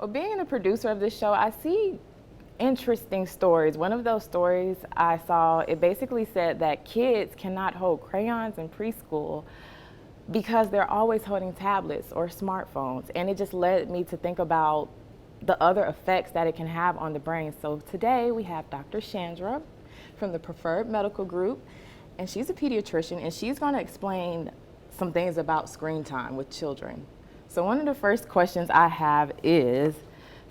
Well, being a producer of this show, I see interesting stories. One of those stories I saw, it basically said that kids cannot hold crayons in preschool because they're always holding tablets or smartphones. And it just led me to think about the other effects that it can have on the brain. So today we have Dr. Chandra from the Preferred Medical Group, and she's a pediatrician, and she's going to explain some things about screen time with children. So one of the first questions I have is,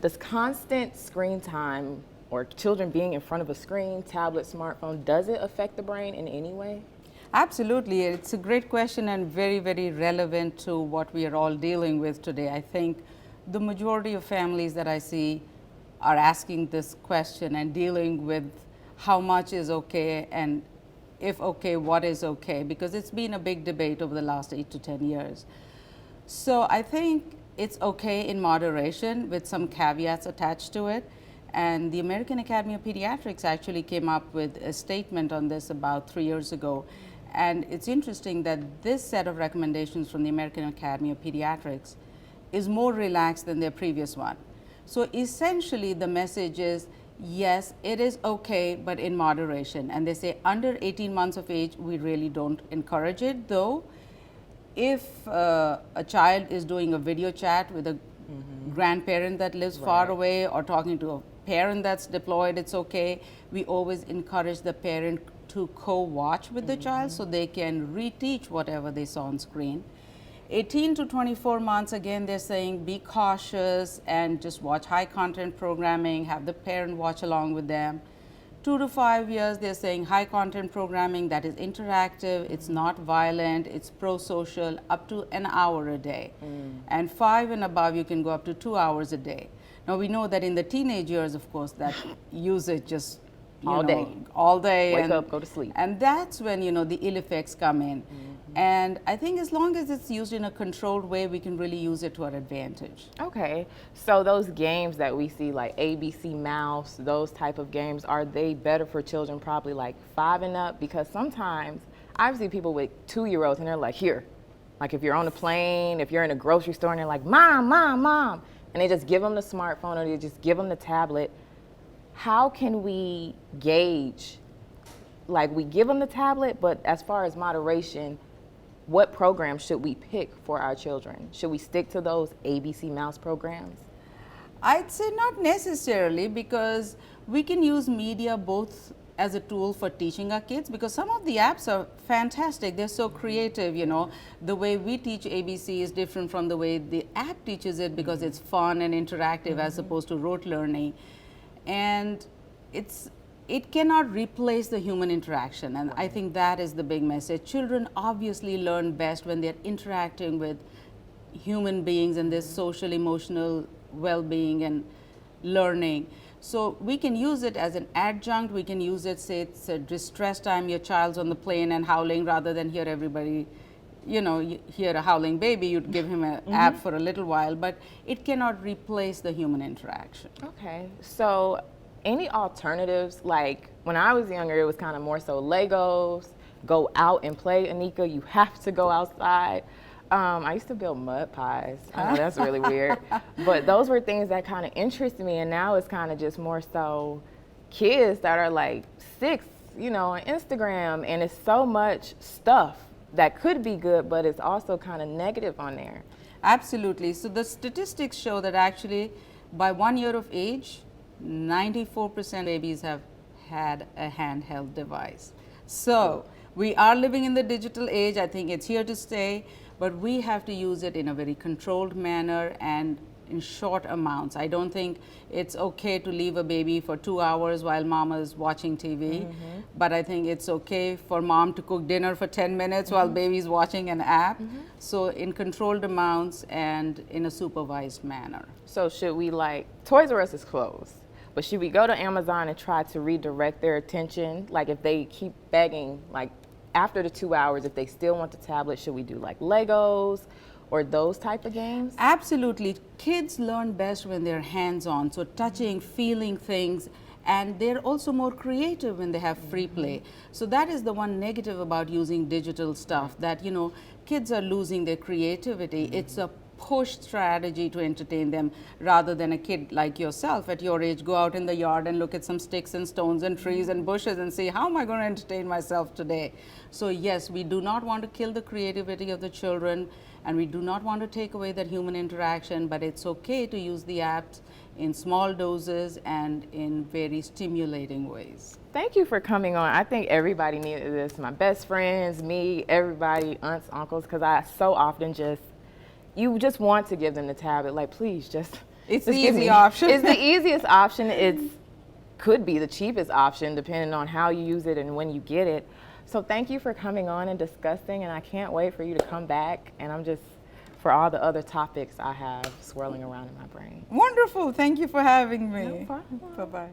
does constant screen time or children being in front of a screen, tablet, smartphone, does it affect the brain in any way? Absolutely. It's a great question and very, very relevant to what we are all dealing with today. I think the majority of families that I see are asking this question and dealing with how much is okay, and if okay, what is okay, because it's been a big debate over the last 8 to 10 years. So I think it's okay in moderation with some caveats attached to it. And the American Academy of Pediatrics actually came up with a statement on this about 3 years ago. And it's interesting that this set of recommendations from the American Academy of Pediatrics is more relaxed than their previous one. So essentially the message is, yes, it is okay, but in moderation. And they say under 18 months of age, we really don't encourage it, though. If a child is doing a video chat with a grandparent that lives far away, or talking to a parent that's deployed, it's okay. We always encourage the parent to co-watch with the child so they can reteach whatever they saw on screen. 18 to 24 months, again, they're saying be cautious and just watch high content programming, have the parent watch along with them. 2 to 5 years, they're saying high content programming that is interactive, it's not violent, it's pro-social, up to an hour a day. And 5 and above, you can go up to 2 hours a day. Now we know that in the teenage years, of course, that usage just all day, wake up, go to sleep. And that's when the ill effects come in. And I think as long as it's used in a controlled way, we can really use it to our advantage. Okay, so those games that we see, like ABC Mouse, those type of games, are they better for children probably like 5 and up? Because sometimes I see people with 2-year-olds and they're like, here, like if you're on a plane, if you're in a grocery store and they're like, mom, mom, mom, and they just give them the smartphone or they just give them the tablet. How can we gauge, like we give them the tablet, but as far as moderation, what programs should we pick for our children? Should we stick to those ABC Mouse programs? I'd say not necessarily, because we can use media both as a tool for teaching our kids, because some of the apps are fantastic. They're so creative, The way we teach ABC is different from the way the app teaches it, because it's fun and interactive as opposed to rote learning. And it cannot replace the human interaction, and I think that is the big message. Children obviously learn best when they're interacting with human beings and their social, emotional well-being and learning. So we can use it as an adjunct. We can use it, say it's a distress time, your child's on the plane and howling, rather than hear everybody, you hear a howling baby, you'd give him an app for a little while, but it cannot replace the human interaction. Okay, so any alternatives? Like when I was younger, it was kind of more so Legos, go out and play, Anika, you have to go outside. I used to build mud pies. I know that's really weird, but those were things that kind of interested me, and now it's kind of just more so kids that are like 6, on Instagram, and it's so much stuff that could be good, but it's also kind of negative on there. Absolutely. So the statistics show that actually by 1 year of age, 94% babies have had a handheld device. So we are living in the digital age. I think it's here to stay, but we have to use it in a very controlled manner and in short amounts. I don't think it's okay to leave a baby for 2 hours while mama is watching TV, but I think it's okay for mom to cook dinner for 10 minutes while baby's watching an app. So in controlled amounts and in a supervised manner. So should we, like, Toys R Us is closed, but should we go to Amazon and try to redirect their attention? Like if they keep begging, like after the 2 hours, if they still want the tablet, should we do like Legos or those type of games? Absolutely. Kids learn best when they're hands-on, so touching, feeling things, and they're also more creative when they have free play. So that is the one negative about using digital stuff, that kids are losing their creativity. It's a push strategy to entertain them, rather than a kid like yourself at your age go out in the yard and look at some sticks and stones and trees and bushes and say, how am I going to entertain myself today? So yes, we do not want to kill the creativity of the children, and we do not want to take away that human interaction, but it's okay to use the apps in small doses and in very stimulating ways. Thank you for coming on. I think everybody needed this. My best friends, me, everybody, aunts, uncles, because I so often you just want to give them the tablet. Like, please, it's just the give easy me. option. It's the easiest option. Could be the cheapest option depending on how you use it and when you get it. So thank you for coming on and discussing, and I can't wait for you to come back, and for all the other topics I have swirling around in my brain. Wonderful. Thank you for having me. No problem. Bye-bye.